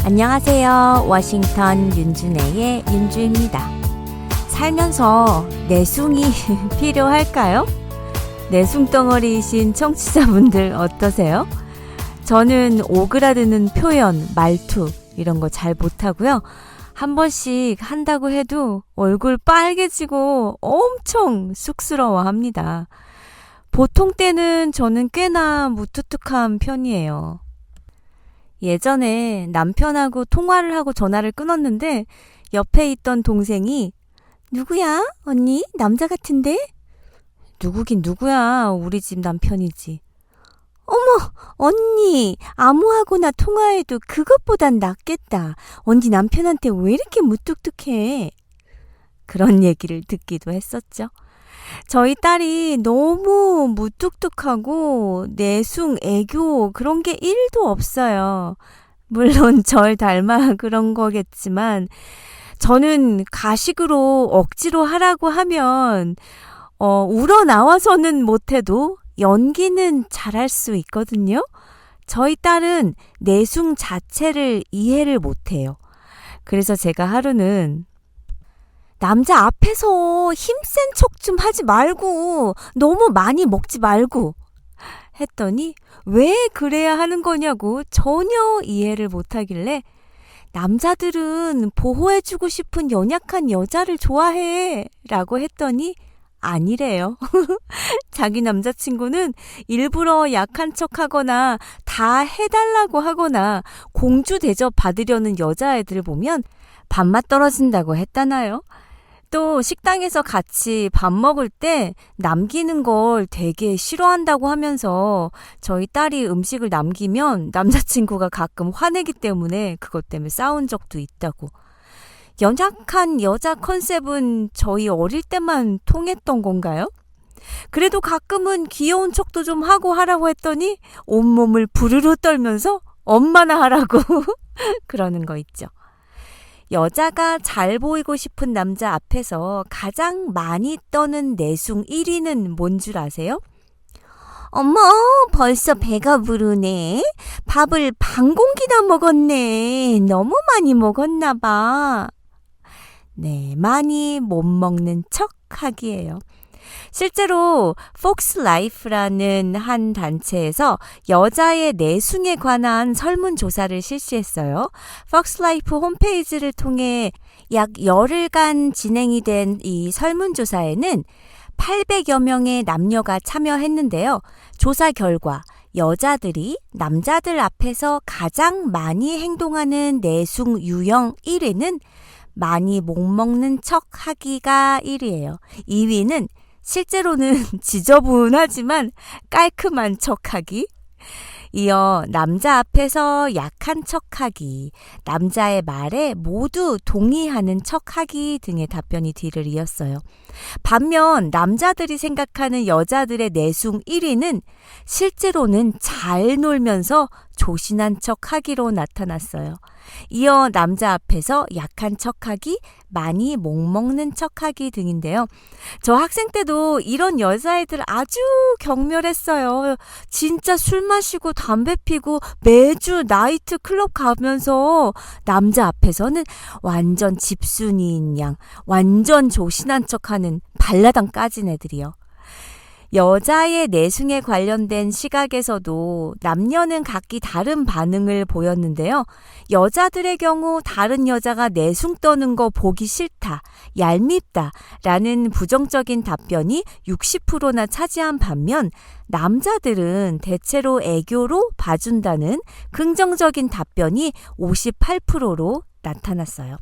안녕하세요. 워싱턴 윤준혜의 윤주입니다. 살면서 내숭이 필요할까요? 내숭덩어리이신 청취자분들 어떠세요? 저는 오그라드는 표현, 말투 이런 거 잘 못하고요. 한 번씩 한다고 해도 얼굴 빨개지고 엄청 쑥스러워합니다. 보통 때는 저는 꽤나 무뚝뚝한 편이에요. 예전에 남편하고 통화를 하고 전화를 끊었는데 옆에 있던 동생이 누구야? 언니? 남자 같은데? 누구긴 누구야. 우리 집 남편이지. 어머, 언니, 아무하고나 통화해도 그것보단 낫겠다. 언니 남편한테 왜 이렇게 무뚝뚝해? 그런 얘기를 듣기도 했었죠. 저희 딸이 너무 무뚝뚝하고 내숭, 애교 그런 게 1도 없어요. 물론 절 닮아 그런 거겠지만 저는 가식으로 억지로 하라고 하면 우러나와서는 못해도 연기는 잘할 수 있거든요. 저희 딸은 내숭 자체를 이해를 못해요. 그래서 제가 하루는 남자 앞에서 힘센 척 좀 하지 말고 너무 많이 먹지 말고 했더니 왜 그래야 하는 거냐고 전혀 이해를 못하길래 남자들은 보호해주고 싶은 연약한 여자를 좋아해 라고 했더니 아니래요. 자기 남자친구는 일부러 약한 척하거나 다 해달라고 하거나 공주 대접 받으려는 여자애들을 보면 밥맛 떨어진다고 했다나요? 또 식당에서 같이 밥 먹을 때 남기는 걸 되게 싫어한다고 하면서 저희 딸이 음식을 남기면 남자친구가 가끔 화내기 때문에 그것 때문에 싸운 적도 있다고. 연약한 여자 컨셉은 저희 어릴 때만 통했던 건가요? 그래도 가끔은 귀여운 척도 좀 하고 하라고 했더니 온몸을 부르르 떨면서 엄마나 하라고 그러는 거 있죠. 여자가 잘 보이고 싶은 남자 앞에서 가장 많이 떠는 내숭 1위는 뭔 줄 아세요? 어머, 벌써 배가 부르네. 밥을 반 공기나 먹었네. 너무 많이 먹었나 봐. 네, 많이 못 먹는 척 하기예요. 실제로 폭스 라이프라는 한 단체에서 여자의 내숭에 관한 설문조사를 실시했어요. 폭스 라이프 홈페이지를 통해 약 열흘간 진행이 된 이 설문조사에는 800여 명의 남녀가 참여했는데요. 조사 결과 여자들이 남자들 앞에서 가장 많이 행동하는 내숭 유형 1위는 많이 못 먹는 척 하기가 1위예요. 2위는 실제로는 지저분하지만 깔끔한 척하기. 이어 남자 앞에서 약한 척하기, 남자의 말에 모두 동의하는 척하기 등의 답변이 뒤를 이었어요. 반면 남자들이 생각하는 여자들의 내숭 1위는 실제로는 잘 놀면서 조신한 척하기로 나타났어요. 이어 남자 앞에서 약한 척하기, 많이 못 먹는 척하기 등인데요. 저 학생 때도 이런 여자애들 아주 경멸했어요. 진짜 술 마시고 담배 피고 매주 나이트 클럽 가면서 남자 앞에서는 완전 집순이인 양, 완전 조신한 척하는 발라당 까진 애들이요. 여자의 내숭에 관련된 시각에서도 남녀는 각기 다른 반응을 보였는데요. 여자들의 경우 다른 여자가 내숭 떠는 거 보기 싫다, 얄밉다 라는 부정적인 답변이 60%나 차지한 반면 남자들은 대체로 애교로 봐준다는 긍정적인 답변이 58%로 나타났어요.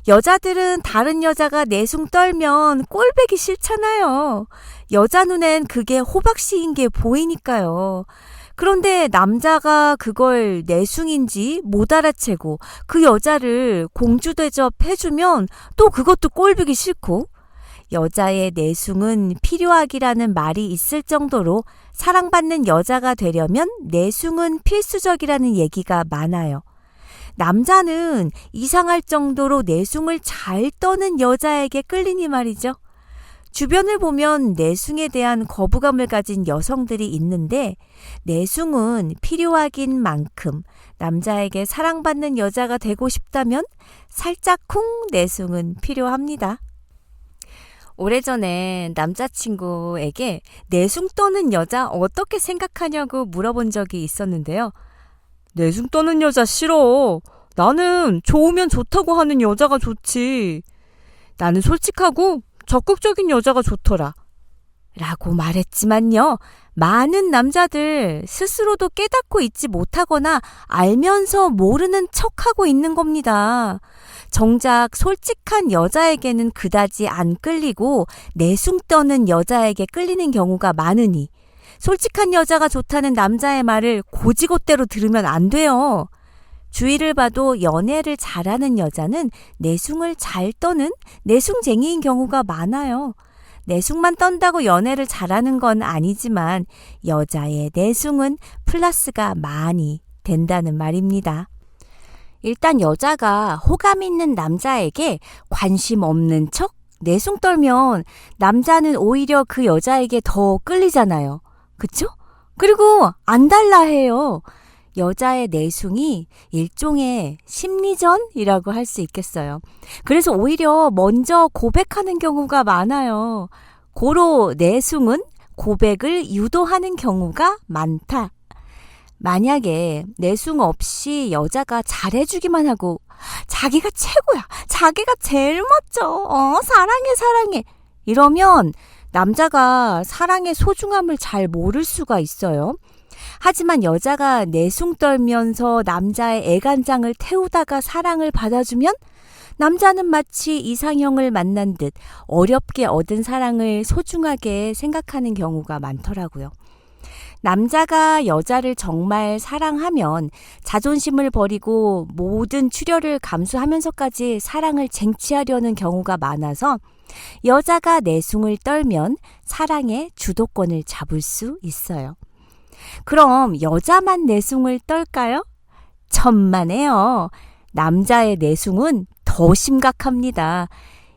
여자들은 다른 여자가 내숭 떨면 꼴보기 싫잖아요. 여자 눈엔 그게 호박씨인 게 보이니까요. 그런데 남자가 그걸 내숭인지 못 알아채고 그 여자를 공주 대접해주면 또 그것도 꼴보기 싫고, 여자의 내숭은 필요하기라는 말이 있을 정도로 사랑받는 여자가 되려면 내숭은 필수적이라는 얘기가 많아요. 남자는 이상할 정도로 내숭을 잘 떠는 여자에게 끌리니 말이죠. 주변을 보면 내숭에 대한 거부감을 가진 여성들이 있는데 내숭은 필요하긴 만큼 남자에게 사랑받는 여자가 되고 싶다면 살짝쿵 내숭은 필요합니다. 오래전에 남자친구에게 내숭 떠는 여자 어떻게 생각하냐고 물어본 적이 있었는데요. 내숭 떠는 여자 싫어. 나는 좋으면 좋다고 하는 여자가 좋지. 나는 솔직하고 적극적인 여자가 좋더라. 라고 말했지만요. 많은 남자들 스스로도 깨닫고 있지 못하거나 알면서 모르는 척하고 있는 겁니다. 정작 솔직한 여자에게는 그다지 안 끌리고 내숭 떠는 여자에게 끌리는 경우가 많으니 솔직한 여자가 좋다는 남자의 말을 고지고대로 들으면 안 돼요. 주위를 봐도 연애를 잘하는 여자는 내숭을 잘 떠는 내숭쟁이인 경우가 많아요. 내숭만 떤다고 연애를 잘하는 건 아니지만 여자의 내숭은 플러스가 많이 된다는 말입니다. 일단 여자가 호감 있는 남자에게 관심 없는 척 내숭 떨면 남자는 오히려 그 여자에게 더 끌리잖아요. 그쵸? 그리고 안 달라 해요. 여자의 내숭이 일종의 심리전이라고 할 수 있겠어요. 그래서 오히려 먼저 고백하는 경우가 많아요. 고로 내숭은 고백을 유도하는 경우가 많다. 만약에 내숭 없이 여자가 잘해주기만 하고 자기가 최고야, 자기가 제일 멋져, 사랑해 이러면 남자가 사랑의 소중함을 잘 모를 수가 있어요. 하지만 여자가 내숭 떨면서 남자의 애간장을 태우다가 사랑을 받아주면 남자는 마치 이상형을 만난 듯 어렵게 얻은 사랑을 소중하게 생각하는 경우가 많더라고요. 남자가 여자를 정말 사랑하면 자존심을 버리고 모든 출혈을 감수하면서까지 사랑을 쟁취하려는 경우가 많아서 여자가 내숭을 떨면 사랑의 주도권을 잡을 수 있어요. 그럼 여자만 내숭을 떨까요? 천만에요. 남자의 내숭은 더 심각합니다.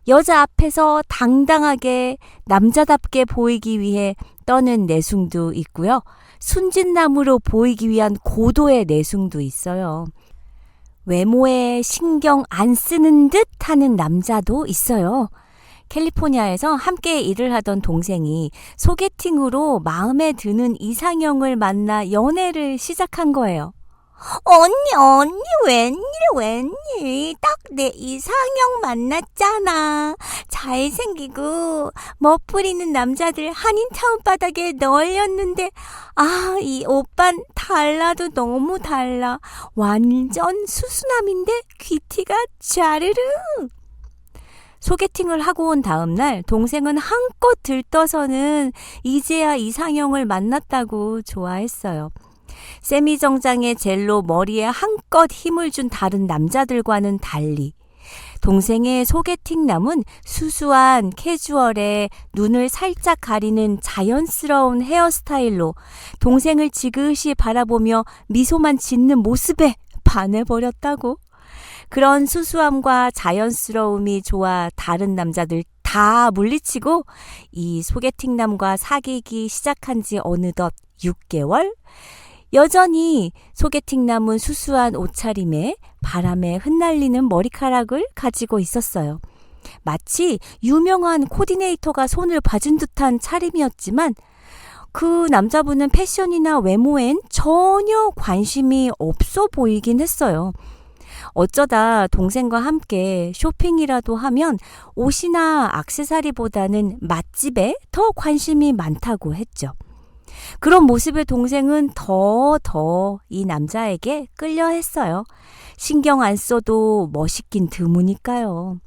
여자 앞에서 당당하게 남자답게 보이기 위해 떠는 내숭도 있고요. 순진남으로 보이기 위한 고도의 내숭도 있어요. 외모에 신경 안 쓰는 듯 하는 남자도 있어요. 캘리포니아에서 함께 일을 하던 동생이 소개팅으로 마음에 드는 이상형을 만나 연애를 시작한 거예요. 언니, 웬일, 딱 내 이상형 만났잖아. 잘생기고 멋부리는 남자들 한인타운 바닥에 널렸는데 이 오빤 달라도 너무 달라. 완전 수수남인데 귀티가 쫘르르. 소개팅을 하고 온 다음 날 동생은 한껏 들떠서는 이제야 이상형을 만났다고 좋아했어요. 세미정장의 젤로 머리에 한껏 힘을 준 다른 남자들과는 달리 동생의 소개팅남은 수수한 캐주얼에 눈을 살짝 가리는 자연스러운 헤어스타일로 동생을 지그시 바라보며 미소만 짓는 모습에 반해버렸다고. 그런 수수함과 자연스러움이 좋아 다른 남자들 다 물리치고 이 소개팅남과 사귀기 시작한 지 어느덧 6개월? 여전히 소개팅남은 수수한 옷차림에 바람에 흩날리는 머리카락을 가지고 있었어요. 마치 유명한 코디네이터가 손을 봐준 듯한 차림이었지만 그 남자분은 패션이나 외모엔 전혀 관심이 없어 보이긴 했어요. 어쩌다 동생과 함께 쇼핑이라도 하면 옷이나 액세서리보다는 맛집에 더 관심이 많다고 했죠. 그런 모습에 동생은 더 이 남자에게 끌려 했어요. 신경 안 써도 멋있긴 드무니까요.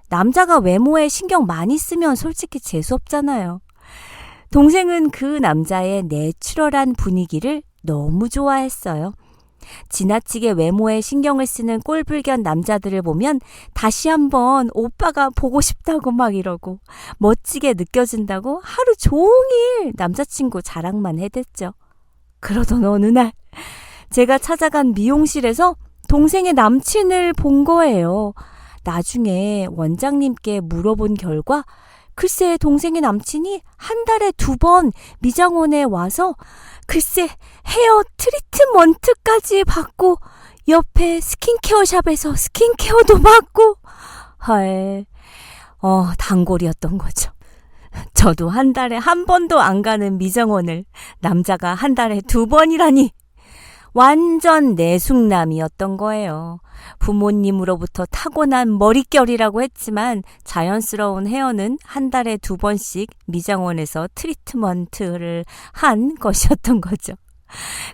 남자가 외모에 신경 많이 쓰면 솔직히 재수없잖아요. 동생은 그 남자의 내추럴한 분위기를 너무 좋아했어요. 지나치게 외모에 신경을 쓰는 꼴불견 남자들을 보면 다시 한번 오빠가 보고 싶다고 막 이러고 멋지게 느껴진다고 하루 종일 남자친구 자랑만 해댔죠. 그러던 어느 날 제가 찾아간 미용실에서 동생의 남친을 본 거예요. 나중에 원장님께 물어본 결과 글쎄 동생의 남친이 한 달에 2번 미장원에 와서 글쎄 헤어 트리트먼트까지 받고 옆에 스킨케어 샵에서 스킨케어도 받고 헐, 단골이었던 거죠. 저도 한 달에 한 번도 안 가는 미장원을 남자가 한 달에 2번이라니 완전 내숭남이었던 거예요. 부모님으로부터 타고난 머릿결이라고 했지만 자연스러운 헤어는 한 달에 2번씩 미장원에서 트리트먼트를 한 것이었던 거죠.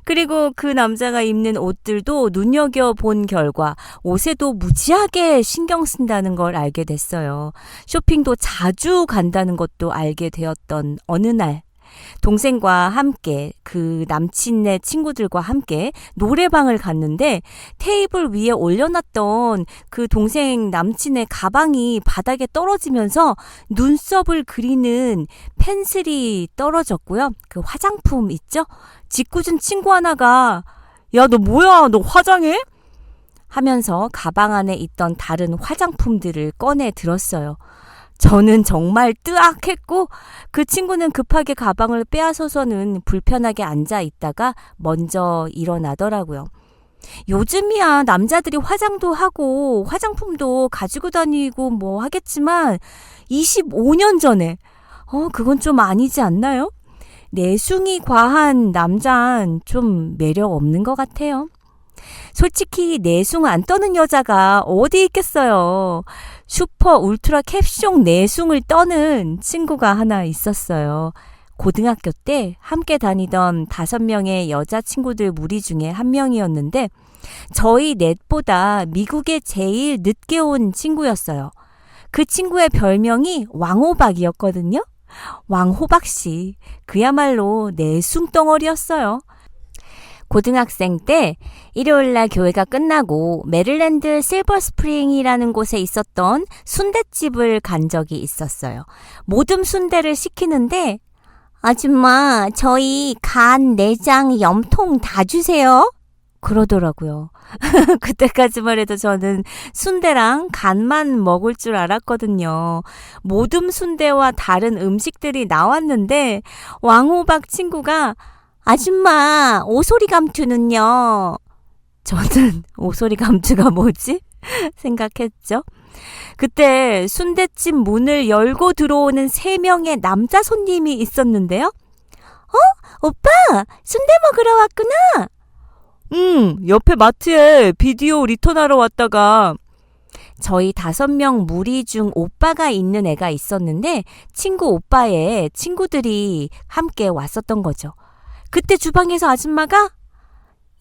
그리고 그 남자가 입는 옷들도 눈여겨본 결과 옷에도 무지하게 신경 쓴다는 걸 알게 됐어요. 쇼핑도 자주 간다는 것도 알게 되었던 어느 날 동생과 함께 그 남친네 친구들과 함께 노래방을 갔는데 테이블 위에 올려놨던 그 동생 남친의 가방이 바닥에 떨어지면서 눈썹을 그리는 펜슬이 떨어졌고요. 그 화장품 있죠? 짓궂은 친구 하나가 야, 너 뭐야? 너 화장해? 하면서 가방 안에 있던 다른 화장품들을 꺼내 들었어요. 저는 정말 뜨악했고 그 친구는 급하게 가방을 빼앗아서는 불편하게 앉아 있다가 먼저 일어나더라고요. 요즘이야 남자들이 화장도 하고 화장품도 가지고 다니고 뭐 하겠지만 25년 전에 그건 좀 아니지 않나요? 내숭이 과한 남자는 좀 매력 없는 것 같아요. 솔직히 내숭 안 떠는 여자가 어디 있겠어요. 슈퍼 울트라 캡숑 내숭을 떠는 친구가 하나 있었어요. 고등학교 때 함께 다니던 5명의 여자친구들 무리 중에 한 명이었는데 저희 넷보다 미국에 제일 늦게 온 친구였어요. 그 친구의 별명이 왕호박이었거든요. 왕호박씨, 그야말로 내숭덩어리였어요. 고등학생 때 일요일날 교회가 끝나고 메릴랜드 실버스프링이라는 곳에 있었던 순댓집을 간 적이 있었어요. 모듬 순대를 시키는데 아줌마 저희 간, 내장, 염통 다 주세요. 그러더라고요. 그때까지만 해도 저는 순대랑 간만 먹을 줄 알았거든요. 모듬 순대와 다른 음식들이 나왔는데 왕호박 친구가 아줌마 오소리 감투는요. 저는 오소리 감투가 뭐지? 생각했죠. 그때 순댓집 문을 열고 들어오는 3명의 남자 손님이 있었는데요. 오빠 순대 먹으러 왔구나. 옆에 마트에 비디오 리턴하러 왔다가 저희 5명 무리 중 오빠가 있는 애가 있었는데 친구 오빠의 친구들이 함께 왔었던 거죠. 그때 주방에서 아줌마가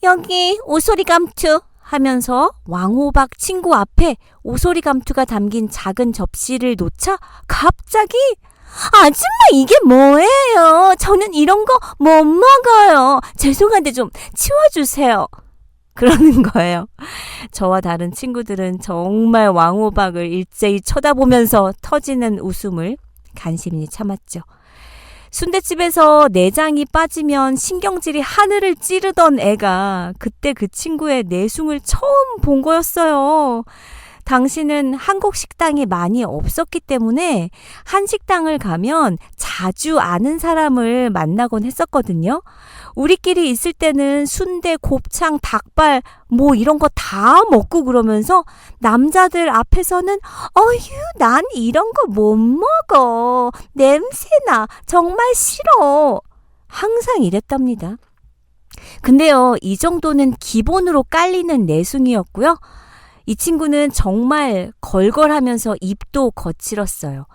여기 오소리 감투 하면서 왕호박 친구 앞에 오소리 감투가 담긴 작은 접시를 놓자 갑자기 아줌마 이게 뭐예요? 저는 이런 거 못 먹어요. 죄송한데 좀 치워주세요. 그러는 거예요. 저와 다른 친구들은 정말 왕호박을 일제히 쳐다보면서 터지는 웃음을 간신히 참았죠. 순댓집에서 내장이 빠지면 신경질이 하늘을 찌르던 애가 그때 그 친구의 내숭을 처음 본 거였어요. 당시는 한국 식당이 많이 없었기 때문에 한식당을 가면 자주 아는 사람을 만나곤 했었거든요. 우리끼리 있을 때는 순대, 곱창, 닭발 뭐 이런 거 다 먹고 그러면서 남자들 앞에서는 난 이런 거 못 먹어. 냄새나. 정말 싫어. 항상 이랬답니다. 근데요, 이 정도는 기본으로 깔리는 내숭이었고요. 이 친구는 정말 걸걸하면서 입도 거칠었어요.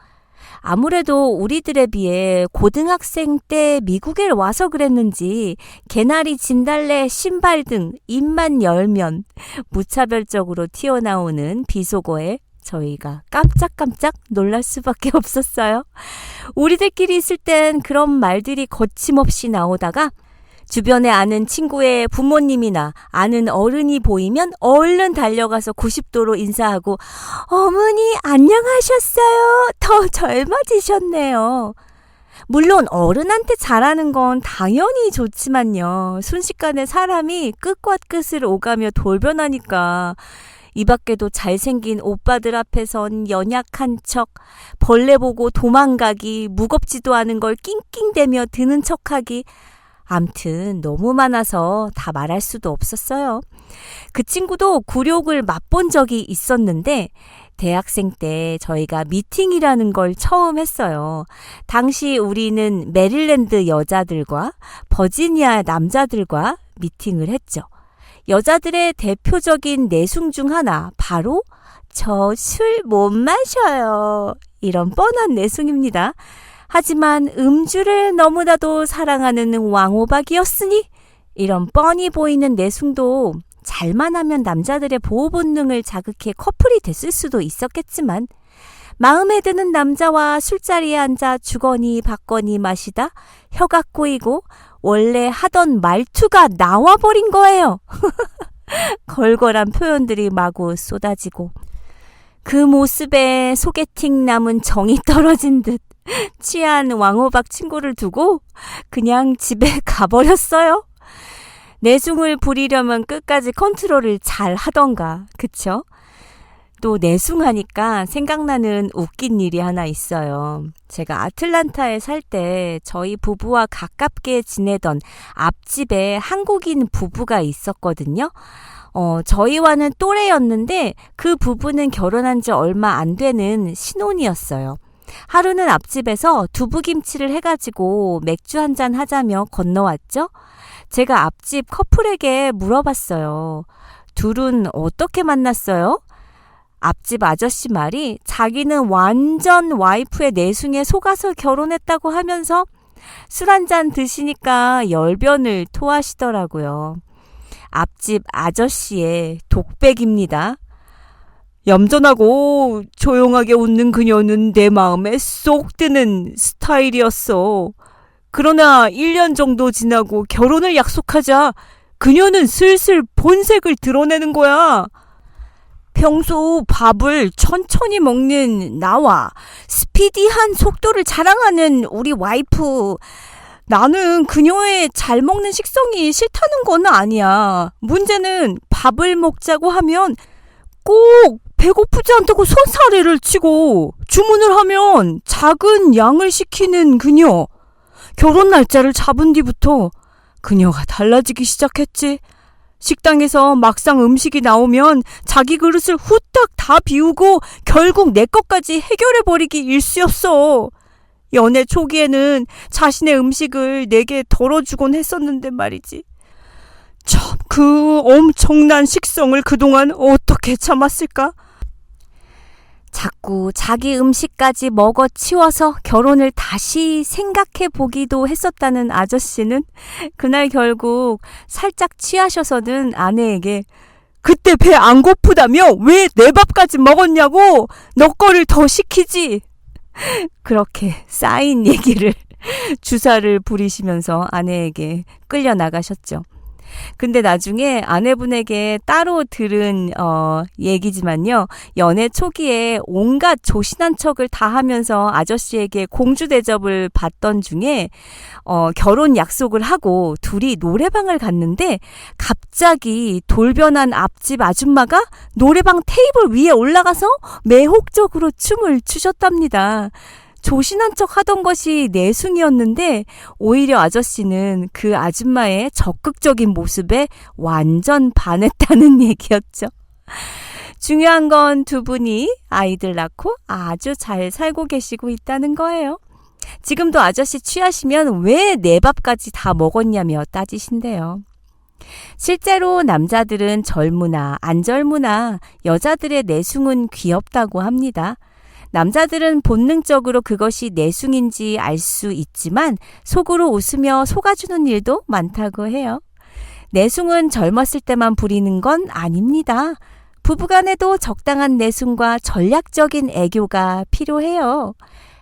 아무래도 우리들에 비해 고등학생 때 미국에 와서 그랬는지 개나리, 진달래, 신발 등 입만 열면 무차별적으로 튀어나오는 비속어에 저희가 깜짝깜짝 놀랄 수밖에 없었어요. 우리들끼리 있을 땐 그런 말들이 거침없이 나오다가 주변에 아는 친구의 부모님이나 아는 어른이 보이면 얼른 달려가서 90도로 인사하고 어머니 안녕하셨어요. 더 젊어지셨네요. 물론 어른한테 잘하는 건 당연히 좋지만요. 순식간에 사람이 끝과 끝을 오가며 돌변하니까 이 밖에도 잘생긴 오빠들 앞에선 연약한 척, 벌레 보고 도망가기, 무겁지도 않은 걸 낑낑대며 드는 척하기. 암튼 너무 많아서 다 말할 수도 없었어요. 그 친구도 굴욕을 맛본 적이 있었는데 대학생 때 저희가 미팅이라는 걸 처음 했어요. 당시 우리는 메릴랜드 여자들과 버지니아 남자들과 미팅을 했죠. 여자들의 대표적인 내숭 중 하나, 바로 저 술 못 마셔요. 이런 뻔한 내숭입니다. 하지만 음주를 너무나도 사랑하는 왕호박이었으니 이런 뻔히 보이는 내숭도 잘만 하면 남자들의 보호 본능을 자극해 커플이 됐을 수도 있었겠지만 마음에 드는 남자와 술자리에 앉아 주거니 받거니 마시다 혀가 꼬이고 원래 하던 말투가 나와버린 거예요. 걸걸한 표현들이 마구 쏟아지고 그 모습에 소개팅 남은 정이 떨어진 듯 취한 왕호박 친구를 두고 그냥 집에 가버렸어요. 내숭을 부리려면 끝까지 컨트롤을 잘 하던가, 그쵸? 또 내숭하니까 생각나는 웃긴 일이 하나 있어요. 제가 아틀란타에 살 때 저희 부부와 가깝게 지내던 앞집에 한국인 부부가 있었거든요. 저희와는 또래였는데 그 부부는 결혼한 지 얼마 안 되는 신혼이었어요. 하루는 앞집에서 두부김치를 해가지고 맥주 한잔 하자며 건너왔죠. 제가 앞집 커플에게 물어봤어요. 둘은 어떻게 만났어요? 앞집 아저씨 말이 자기는 완전 와이프의 내숭에 속아서 결혼했다고 하면서 술 한잔 드시니까 열변을 토하시더라고요. 앞집 아저씨의 독백입니다. 얌전하고 조용하게 웃는 그녀는 내 마음에 쏙 드는 스타일이었어. 그러나 1년 정도 지나고 결혼을 약속하자 그녀는 슬슬 본색을 드러내는 거야. 평소 밥을 천천히 먹는 나와 스피디한 속도를 자랑하는 우리 와이프. 나는 그녀의 잘 먹는 식성이 싫다는 건 아니야. 문제는 밥을 먹자고 하면 꼭 배고프지 않다고 손사래를 치고 주문을 하면 작은 양을 시키는 그녀. 결혼 날짜를 잡은 뒤부터 그녀가 달라지기 시작했지. 식당에서 막상 음식이 나오면 자기 그릇을 후딱 다 비우고 결국 내 것까지 해결해버리기 일쑤였어. 연애 초기에는 자신의 음식을 내게 덜어주곤 했었는데 말이지. 참, 그 엄청난 식성을 그동안 어떻게 참았을까? 자꾸 자기 음식까지 먹어치워서 결혼을 다시 생각해 보기도 했었다는 아저씨는 그날 결국 살짝 취하셔서는 아내에게 그때 배 안 고프다며 왜 내 밥까지 먹었냐고 너 거를 더 시키지. 그렇게 쌓인 얘기를 주사를 부리시면서 아내에게 끌려 나가셨죠. 근데 나중에 아내분에게 따로 들은 얘기지만요. 연애 초기에 온갖 조신한 척을 다 하면서 아저씨에게 공주 대접을 받던 중에 결혼 약속을 하고 둘이 노래방을 갔는데 갑자기 돌변한 앞집 아줌마가 노래방 테이블 위에 올라가서 매혹적으로 춤을 추셨답니다. 조신한 척 하던 것이 내숭이었는데 오히려 아저씨는 그 아줌마의 적극적인 모습에 완전 반했다는 얘기였죠. 중요한 건 두 분이 아이들 낳고 아주 잘 살고 계시고 있다는 거예요. 지금도 아저씨 취하시면 왜 내 밥까지 다 먹었냐며 따지신대요. 실제로 남자들은 젊으나 안 젊으나 여자들의 내숭은 귀엽다고 합니다. 남자들은 본능적으로 그것이 내숭인지 알 수 있지만 속으로 웃으며 속아주는 일도 많다고 해요. 내숭은 젊었을 때만 부리는 건 아닙니다. 부부간에도 적당한 내숭과 전략적인 애교가 필요해요.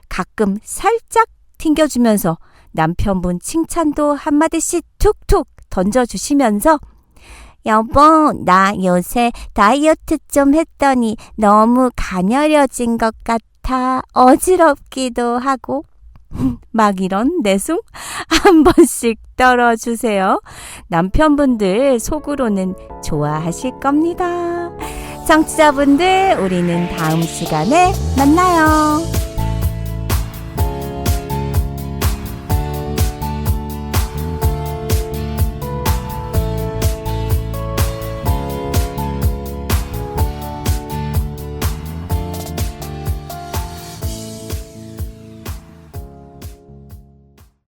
가끔 살짝 튕겨주면서 남편분 칭찬도 한마디씩 툭툭 던져주시면서 여보, 나 요새 다이어트 좀 했더니 너무 가녀려진 것 같아. 어지럽기도 하고. 막 이런 내숭 한 번씩 떨어주세요. 남편분들 속으로는 좋아하실 겁니다. 청취자분들, 우리는 다음 시간에 만나요.